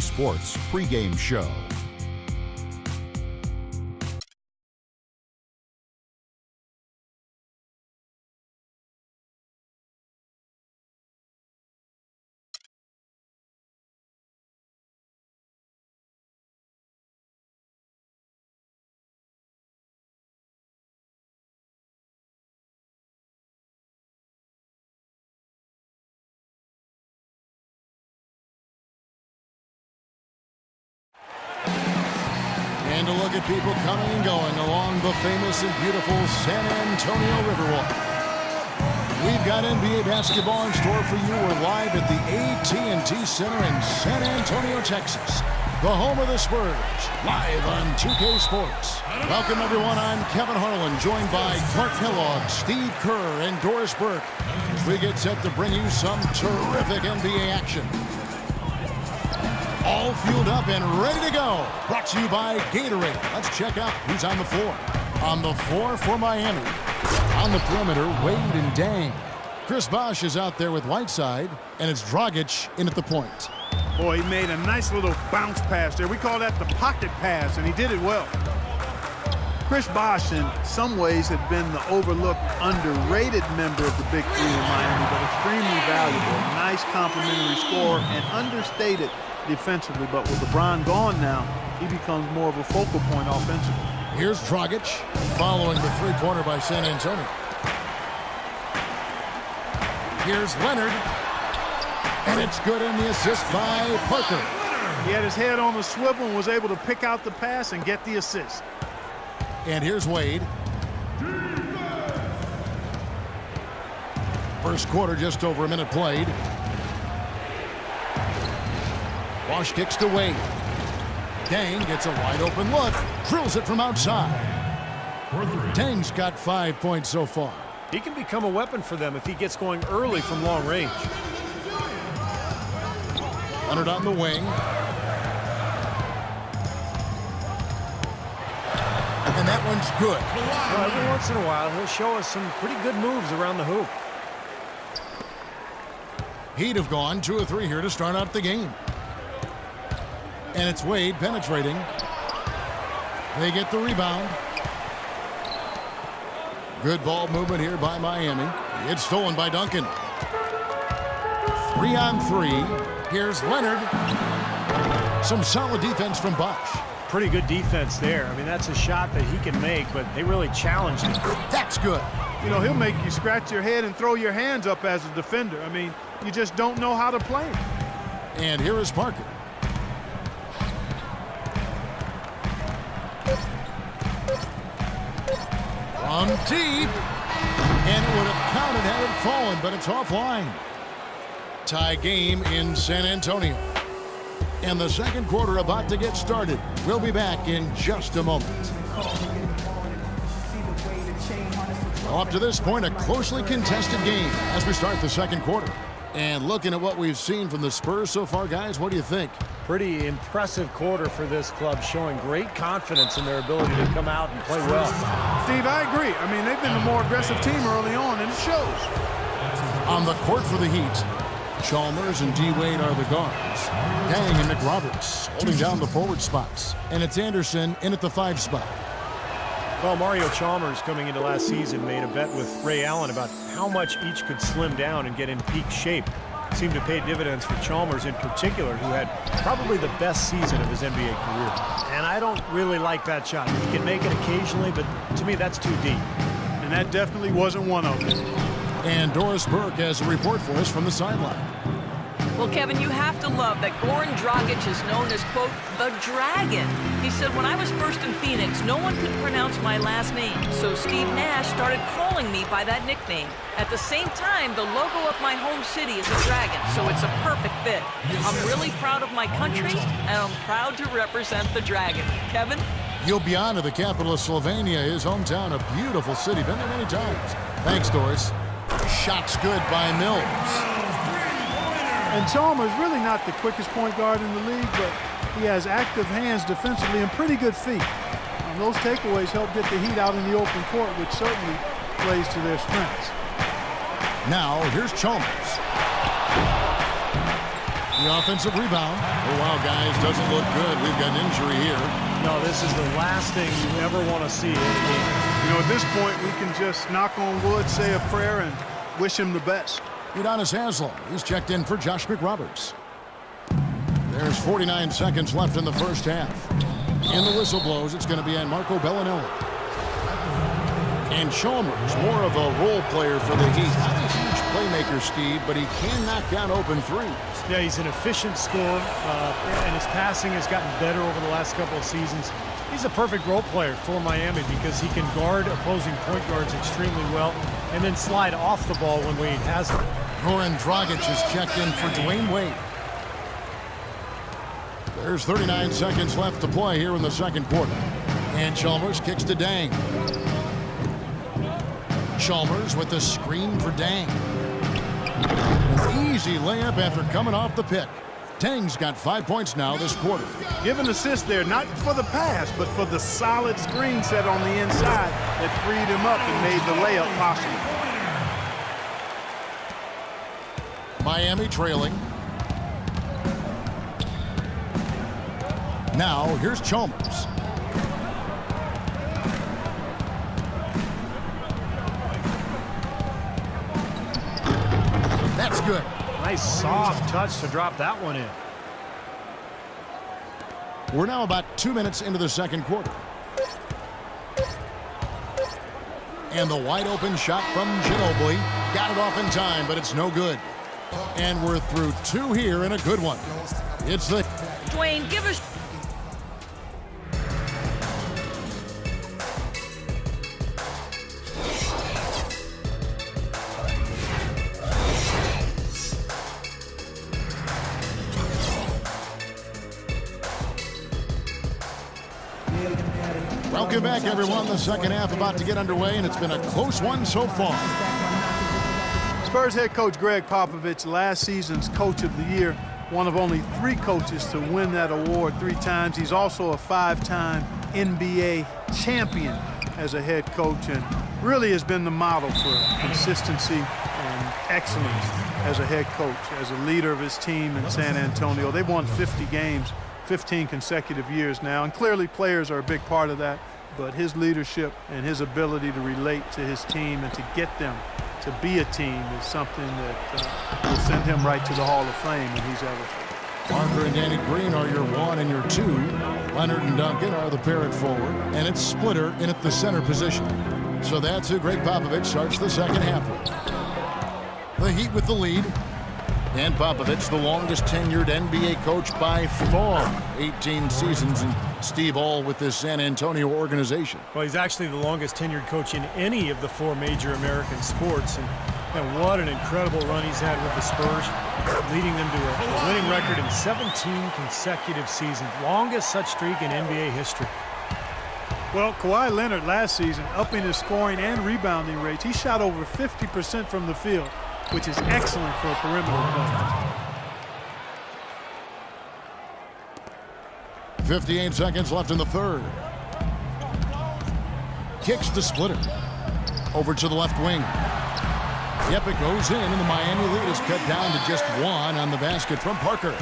Sports pregame show. And to look at people coming and going along the famous and beautiful San Antonio Riverwalk. We've got NBA basketball in store for you. We're live at the AT&T Center in San Antonio, Texas, the home of the Spurs, live on 2K Sports. Welcome, everyone. I'm Kevin Harlan, joined by Clark Kellogg, Steve Kerr, and Doris Burke, as we get set to bring you some terrific NBA action. All fueled up and ready to go. Brought to you by Gatorade. Let's check out who's on the floor. On the floor for Miami. On the perimeter, Wade and Dang. Chris Bosh is out there with Whiteside, and it's Dragic in at the point. Boy, he made a nice little bounce pass there. We call that the pocket pass, and he did it well. Chris Bosh, in some ways, had been the overlooked, underrated member of the Big Three in Miami, but extremely valuable. Nice complimentary scorer and understated defensively, but with LeBron gone now, he becomes more of a focal point offensively. Here's Dragic following the three-pointer by San Antonio. Here's Leonard, and it's good in the assist by Parker. He had his head on the swivel and was able to pick out the pass and get the assist. And here's Wade. First quarter, just over a minute played. Bosh kicks to Wade. Dang gets a wide open look. Drills it from outside. Dang's got 5 points so far. He can become a weapon for them if he gets going early from long range. Leonard on the wing. And that one's good. Well, every once in a while, he'll show us some pretty good moves around the hoop. He'd have gone 2 or 3 here to start out the game. And it's Wade penetrating. They get the rebound. Good ball movement here by Miami. It's stolen by Duncan. 3 on 3. Here's Leonard. Some solid defense from Bosh. Pretty good defense there. I mean, that's a shot that he can make, but they really challenged him. That's good. You know, he'll make you scratch your head and throw your hands up as a defender. I mean, you just don't know how to play him. And here is Parker. From deep, and it would have counted had it fallen, but it's offline. Tie game in San Antonio. And the second quarter about to get started. We'll be back in just a moment. Well, up to this point, a closely contested game as we start the second quarter. And looking at what we've seen from the Spurs so far, guys, what do you think? Pretty impressive quarter for this club, showing great confidence in their ability to come out and play well. Steve, I agree. I mean, they've been the more aggressive team early on, and it shows. On the court for the Heat, Chalmers and D-Wade are the guards. Dang and McRoberts holding down the forward spots. And it's Anderson in at the 5 spot. Well, Mario Chalmers, coming into last season, made a bet with Ray Allen about how much each could slim down and get in peak shape. Seemed to pay dividends for Chalmers in particular, who had probably the best season of his NBA career. And I don't really like that shot. He can make it occasionally, but to me, that's too deep. And that definitely wasn't one of them. And Doris Burke has a report for us from the sideline. Well, Kevin, you have to love that Goran Dragic is known as, quote, the Dragon. He said, when I was first in Phoenix, no one could pronounce my last name, so Steve Nash started calling me by that nickname. At the same time, the logo of my home city is a dragon, so it's a perfect fit. I'm really proud of my country, and I'm proud to represent the Dragon. Kevin? Ljubljana, the capital of Slovenia, his hometown, a beautiful city. Been there many times. Thanks, Doris. Shot's good by Mills. And Chalmers really not the quickest point guard in the league, but he has active hands defensively and pretty good feet. And those takeaways help get the Heat out in the open court, which certainly plays to their strengths. Now, here's Chalmers. The offensive rebound. Oh, wow, guys, doesn't look good. We've got an injury here. No, this is the last thing you ever want to see in a game. You know, at this point, we can just knock on wood, say a prayer, and wish him the best. Udonis Haslem. He's checked in for Josh McRoberts. There's 49 seconds left in the first half. And the whistle blows. It's going to be on Marco Bellinelli. And Chalmers, more of a role player for the Heat. Not a huge playmaker, Steve, but he can knock down open threes. Yeah, he's an efficient scorer, and his passing has gotten better over the last couple of seasons. He's a perfect role player for Miami because he can guard opposing point guards extremely well and then slide off the ball when Wade has it. Goran Dragic is checked in for Dwayne Wade. There's 39 seconds left to play here in the second quarter. And Chalmers kicks to Dang. Chalmers with the screen for Dang. An easy layup after coming off the pick. Dang's got 5 points now this quarter. Give an assist there, not for the pass, but for the solid screen set on the inside that freed him up and made the layup possible. Miami trailing. Now, here's Chalmers. That's good. Nice soft touch to drop that one in. We're now about 2 minutes into the second quarter. And the wide open shot from Ginobili. Got it off in time, but it's no good. And we're through two here and a good one. It's the... Dwayne, give us... Welcome back, everyone. The second half about to get underway, and it's been a close one so far. Spurs head coach Greg Popovich, last season's Coach of the Year, one of only 3 coaches to win that award 3 times. He's also a 5-time NBA champion as a head coach and really has been the model for consistency and excellence as a head coach, as a leader of his team in San Antonio. They've won 50 games, 15 consecutive years now, and clearly players are a big part of that, but his leadership and his ability to relate to his team and to get them to be a team is something that will send him right to the Hall of Fame when he's eligible. Parker and Danny Green are your 1 and your 2. Leonard and Duncan are the pair at forward, and it's Splitter in at the center position. So that's who Greg Popovich starts the second half with. The Heat with the lead. Dan Popovich, the longest tenured NBA coach by far, 18 seasons, and Steve all with this San Antonio organization. Well, he's actually the longest tenured coach in any of the 4 major American sports, and what an incredible run he's had with the Spurs, leading them to a winning record in 17 consecutive seasons, longest such streak in NBA history. Well, Kawhi Leonard last season, upping his scoring and rebounding rates, he shot over 50% from the field, which is excellent for a perimeter player. 58 seconds left in the third. Kicks to Splitter. Over to the left wing. Yep, it goes in, and the Miami lead is cut down to just 1 on the basket from Parker.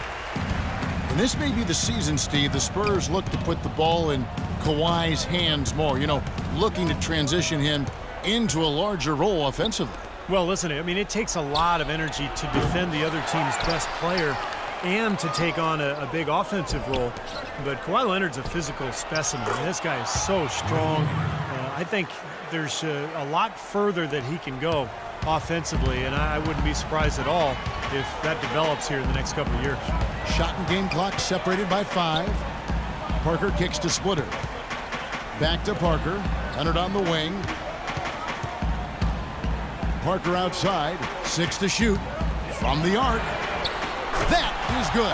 And this may be the season, Steve. The Spurs look to put the ball in Kawhi's hands more, looking to transition him into a larger role offensively. Well, listen, I mean, it takes a lot of energy to defend the other team's best player and to take on a big offensive role. But Kawhi Leonard's a physical specimen. This guy is so strong. I think there's a lot further that he can go offensively, and I wouldn't be surprised at all if that develops here in the next couple of years. Shot and game clock separated by 5. Parker kicks to Splitter. Back to Parker. Leonard on the wing. Parker outside, 6 to shoot from the arc. That is good.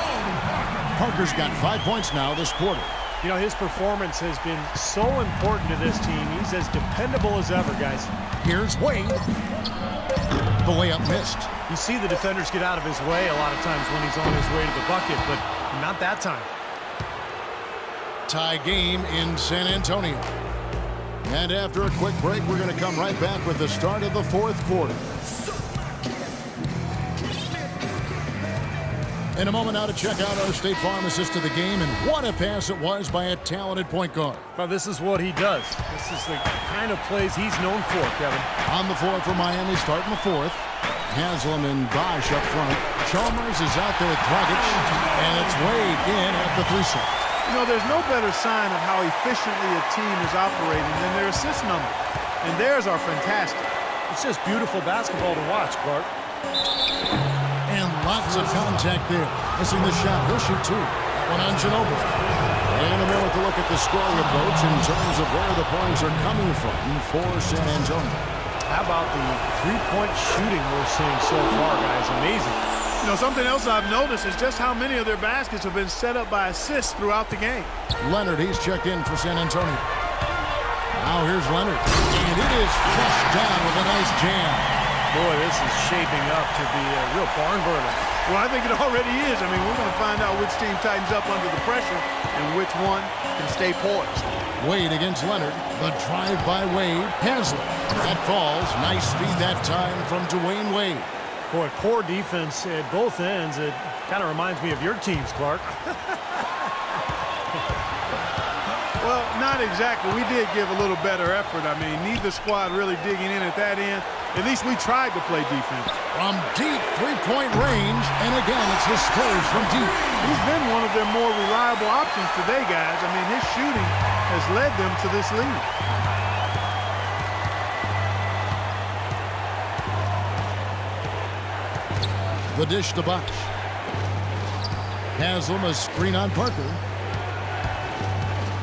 Parker's got 5 points now this quarter. His performance has been so important to this team. He's as dependable as ever, guys. Here's Wade. The layup missed. You see the defenders get out of his way a lot of times when he's on his way to the bucket, but not that time. Tie game in San Antonio. And after a quick break, we're going to come right back with the start of the fourth quarter. In a moment now to check out our State Farm assist to the game, and what a pass it was by a talented point guard. Well, this is what he does. This is the kind of plays he's known for, Kevin. On the floor for Miami, starting the fourth. Haslam and Bosch up front. Chalmers is out there with Dragic, and it's Wade in at the 3-slot. You know, there's no better sign of how efficiently a team is operating than their assist number. And theirs are fantastic. It's just beautiful basketball to watch, Clark. And lots of contact there. Missing the shot. He'll shoot two. That one on Ginobili. And a moment to look at the scoring approach in terms of where the points are coming from for San Antonio. How about the three-point shooting we're seeing so far, guys? Amazing. You know, something else I've noticed is just how many of their baskets have been set up by assists throughout the game. Leonard, he's checked in for San Antonio. Now here's Leonard. And it is flushed down with a nice jam. Boy, this is shaping up to be a real barn burner. Well, I think it already is. I mean, we're going to find out which team tightens up under the pressure and which one can stay poised. Wade against Leonard. The drive by Wade. Haslam. That falls. Nice speed that time from Dwayne Wade. Boy, poor defense at both ends. It kind of reminds me of your teams, Clark. Well, not exactly. We did give a little better effort. I mean, neither squad really digging in at that end. At least we tried to play defense. From deep three-point range, and again, it's the Spurs from deep. He's been one of their more reliable options today, guys. I mean, his shooting has led them to this lead. The dish to Bosch. Haslam, a screen on Parker.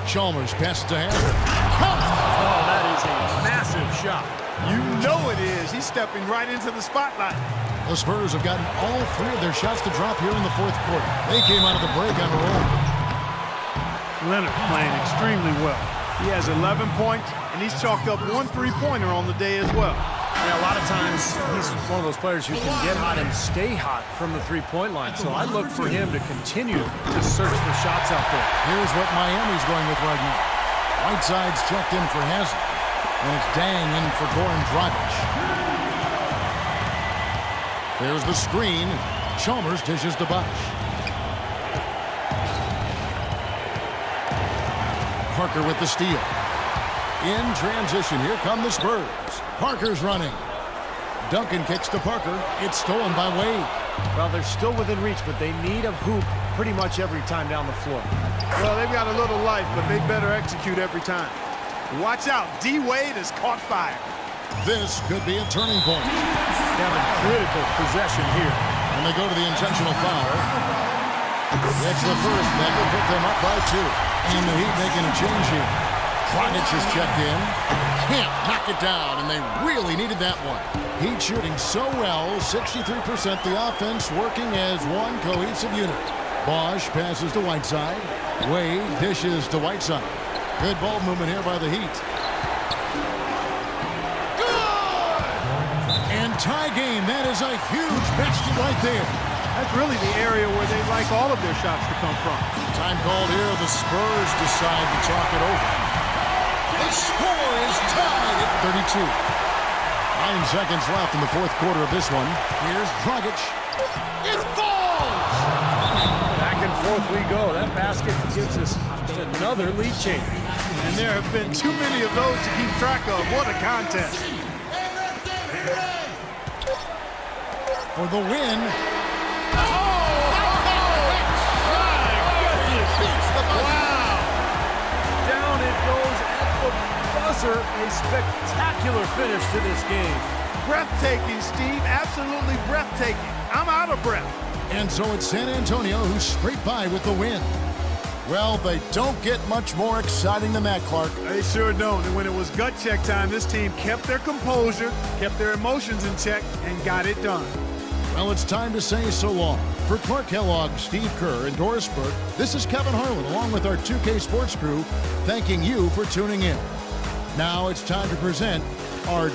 Chalmers passes to Haslam. Oh, that is a massive shot. You know it is. He's stepping right into the spotlight. The Spurs have gotten all three of their shots to drop here in the fourth quarter. They came out of the break on a roll. Leonard playing extremely well. He has 11 points, and he's chalked up one three-pointer on the day as well. Yeah, a lot of times he's one of those players who can get hot and stay hot from the three-point line. So I look for him to continue to search for shots out there. Here's what Miami's going with right now. Whiteside's checked in for Haslam. And it's Dang in for Goran Dragic. There's the screen. Chalmers dishes to Bosch. Parker with the steal. In transition, here come the Spurs. Parker's running. Duncan kicks to Parker. It's stolen by Wade. Well, they're still within reach, but they need a hoop pretty much every time down the floor. Well, they've got a little life, but they better execute every time. Watch out. D. Wade has caught fire. This could be a turning point. Having critical possession here. And they go to the intentional foul. That's the first. That will put them up by 2. And the Heat making a change here. Dragic is checked in. Can't knock it down, and they really needed that one. Heat shooting so well, 63%. The offense working as one cohesive unit. Bosch passes to Whiteside. Wade dishes to Whiteside. Good ball movement here by the Heat. Good! And tie game. That is a huge basket right there. That's really the area where they like all of their shots to come from. Time called here. The Spurs decide to talk it over. The score is tied at 32. 9 seconds left in the fourth quarter of this one. Here's Dragic. It falls! Back and forth we go. That basket gives us another lead change. And there have been too many of those to keep track of. What a contest. For the win. Wow! Down it goes at the buzzer. A spectacular finish to this game. Breathtaking, Steve. Absolutely breathtaking. I'm out of breath. And so it's San Antonio who scraped by with the win. Well, they don't get much more exciting than that, Clark. They sure don't. And when it was gut check time, this team kept their composure, kept their emotions in check, and got it done. Well, it's time to say so long. For Clark Kellogg, Steve Kerr, and Doris Burke, this is Kevin Harlan, along with our 2K Sports crew, thanking you for tuning in. Now it's time to present our